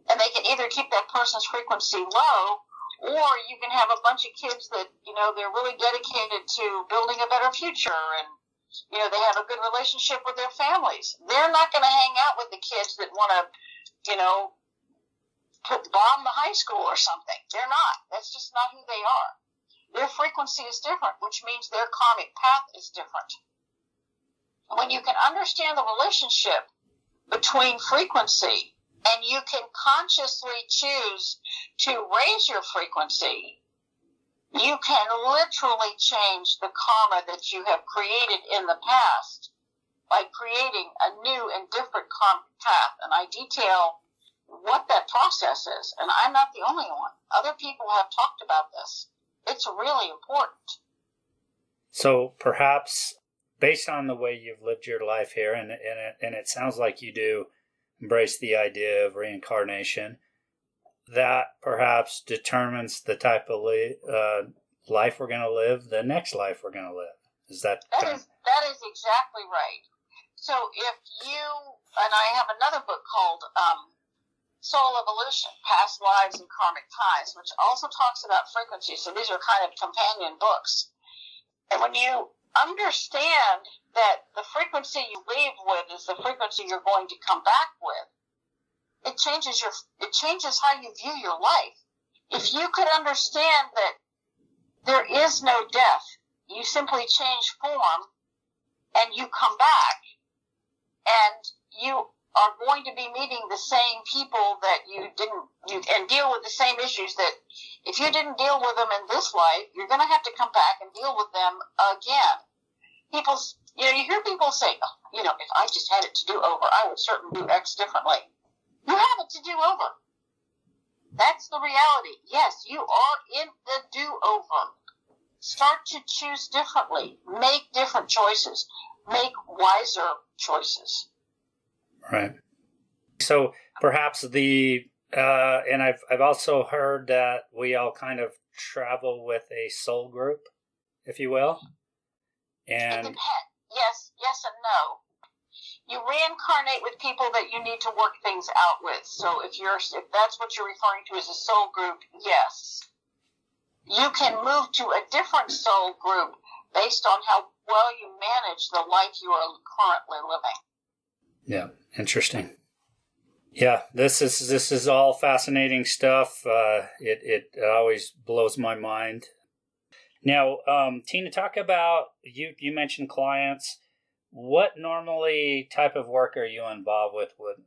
B: And they can either keep that person's frequency low, or you can have a bunch of kids that, they're really dedicated to building a better future, and they have a good relationship with their families. They're not going to hang out with the kids that want to, bomb the high school or something. They're not. That's just not who they are. Their frequency is different, which means their karmic path is different. When you can understand the relationship between frequency and you can consciously choose to raise your frequency, you can literally change the karma that you have created in the past by creating a new and different karmic path. And I detail what that process is. And I'm not the only one. Other people have talked about this. It's really important.
A: So perhaps based on the way you've lived your life here, and it sounds like you do embrace the idea of reincarnation, that perhaps determines the type of life we're going to live, the next life we're going to live. That
B: is exactly right. So if you, and I have another book called Soul Evolution, Past Lives and Karmic Ties, which also talks about frequency. So these are kind of companion books. And when you understand that the frequency you leave with is the frequency you're going to come back with, it changes how you view your life. If you could understand that There is no death. You simply change form and you come back, and you are going to be meeting the same people that and deal with the same issues that if you didn't deal with them in this life, you're going to have to come back and deal with them again. You hear people say, oh, if I just had it to do over, I would certainly do X differently. You have it to do over. That's the reality. Yes, you are in the do-over. Start to choose differently. Make different choices. Make wiser choices.
A: Right. So perhaps and I've also heard that we all kind of travel with a soul group, if you will. And
B: it depends. Yes and no. You reincarnate with people that you need to work things out with. So if that's what you're referring to as a soul group, yes. You can move to a different soul group based on how well you manage the life you are currently living.
A: Yeah, interesting. Yeah, this is all fascinating stuff. It always blows my mind. Now, Tina, talk about you mentioned clients. What normally type of work are you involved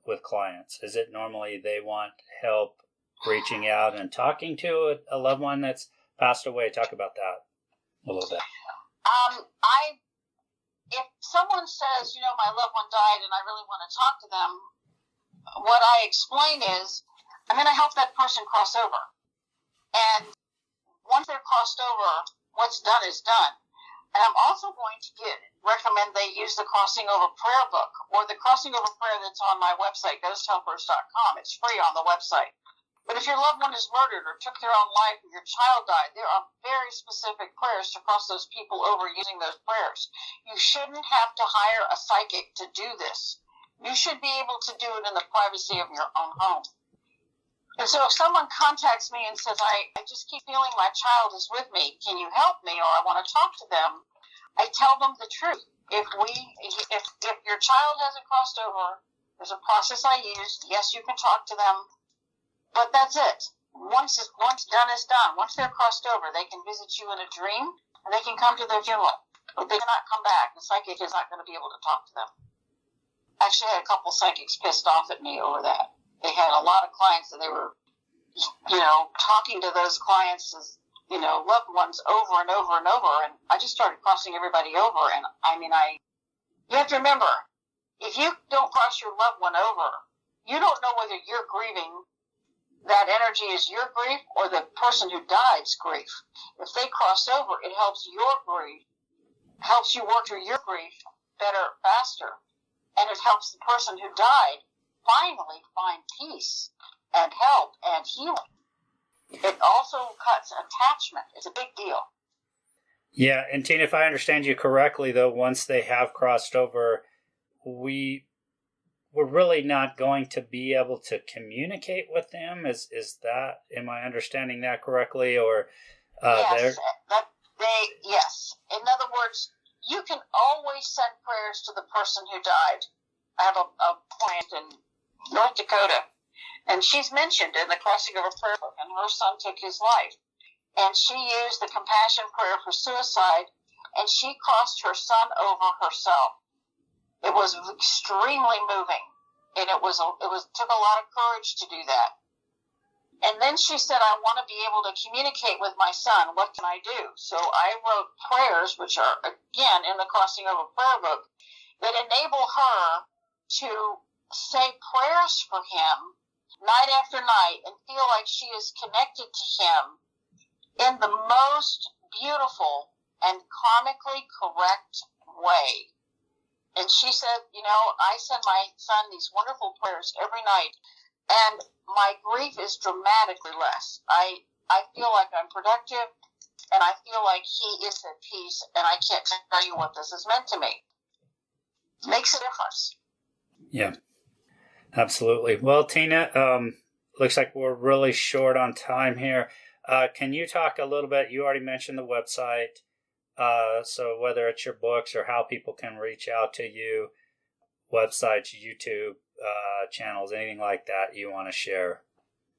A: with clients? Is it normally they want help reaching out and talking to a loved one that's passed away? Talk about that a little bit.
B: If someone says, my loved one died and I really want to talk to them, what I explain is I'm going to help that person cross over. And once they're crossed over, what's done is done. And I'm also going to recommend they use the Crossing Over Prayer book or the Crossing Over Prayer that's on my website, ghosthelpers.com. It's free on the website. But if your loved one is murdered or took their own life or your child died, there are very specific prayers to cross those people over using those prayers. You shouldn't have to hire a psychic to do this. You should be able to do it in the privacy of your own home. And so if someone contacts me and says, I just keep feeling my child is with me, can you help me, or I want to talk to them, I tell them the truth. If your child hasn't crossed over, there's a process I use. Yes, you can talk to them. But that's it. Once done is done. Once they're crossed over, they can visit you in a dream, and they can come to their funeral. But they cannot come back. The psychic is not going to be able to talk to them. I actually had a couple psychics pissed off at me over that. They had a lot of clients that they were, talking to those clients as, loved ones over and over and over. And I just started crossing everybody over. And you have to remember, if you don't cross your loved one over, you don't know whether you're grieving that energy is your grief or the person who died's grief. If they cross over, it helps your grief, helps you work through your grief better, faster. And it helps the person who died finally find peace and help and healing. It also cuts attachment. It's a big deal.
A: Yeah, and Tina, if I understand you correctly, though, once they have crossed over, we're really not going to be able to communicate with them. Is that? Am I understanding that correctly? Or
B: yes, yes. In other words, you can always send prayers to the person who died. I have a client in North Dakota, and she's mentioned in the Crossing Over Prayer book, and her son took his life. And she used the compassion prayer for suicide, and she crossed her son over herself. It was extremely moving, and it took a lot of courage to do that. And then she said, I want to be able to communicate with my son. What can I do? So I wrote prayers, which are, again, in the Crossing Over Prayer book, that enable her to say prayers for him night after night and feel like she is connected to him in the most beautiful and karmically correct way. And she said, I send my son these wonderful prayers every night, and my grief is dramatically less. I feel like I'm productive, and I feel like he is at peace, and I can't tell you what this has meant to me. It makes a difference.
A: Yeah, absolutely. Well, Tina, looks like we're really short on time here. Can you talk a little bit? You already mentioned the website. So whether it's your books or how people can reach out to you, websites, YouTube channels, anything like that you want to share.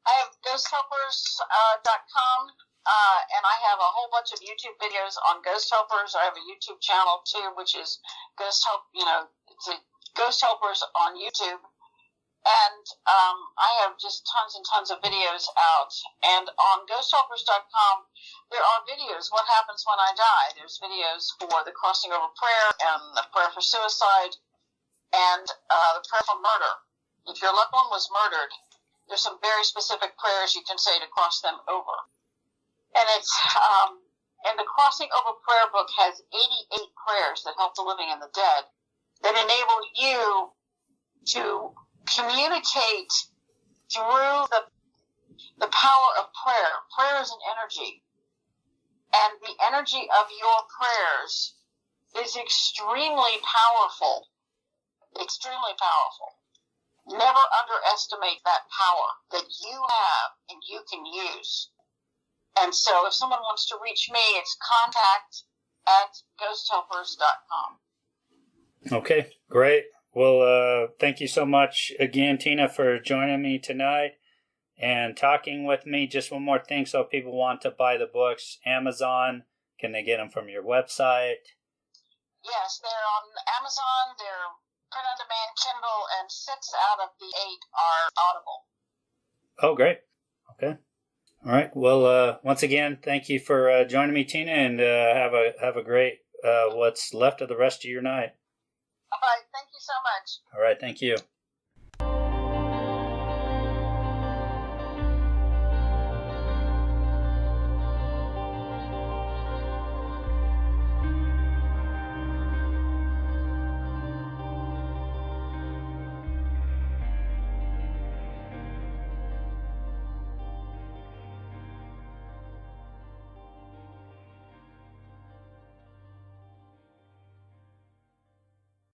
B: I have ghosthelpers.com, and I have a whole bunch of YouTube videos on ghost helpers. I have a YouTube channel too, which is Ghost Helpers on YouTube. And I have just tons and tons of videos out. And on ghosthelpers.com, there are videos, what happens when I die. There's videos for the crossing over prayer and the prayer for suicide and the prayer for murder. If your loved one was murdered, there's some very specific prayers you can say to cross them over. And it's and the Crossing Over Prayer book has 88 prayers that help the living and the dead that enable you to communicate through the power of prayer. Prayer is an energy, and the energy of your prayers is extremely powerful. Extremely powerful. Never underestimate that power that you have and you can use. And so if someone wants to reach me, it's contact@ghosthelpers.com.
A: Okay, great. Well, thank you so much again, Tina, for joining me tonight and talking with me. Just one more thing, so if people want to buy the books, Amazon, can they get them from your website?
B: Yes, they're on Amazon. They're print on demand, Kindle, and 6 out of the 8 are Audible.
A: Oh, great. Okay. All right. Well, once again, thank you for joining me, Tina, and have a great what's left of the rest of your night.
B: All right. Thank you so much.
A: All right. Thank you.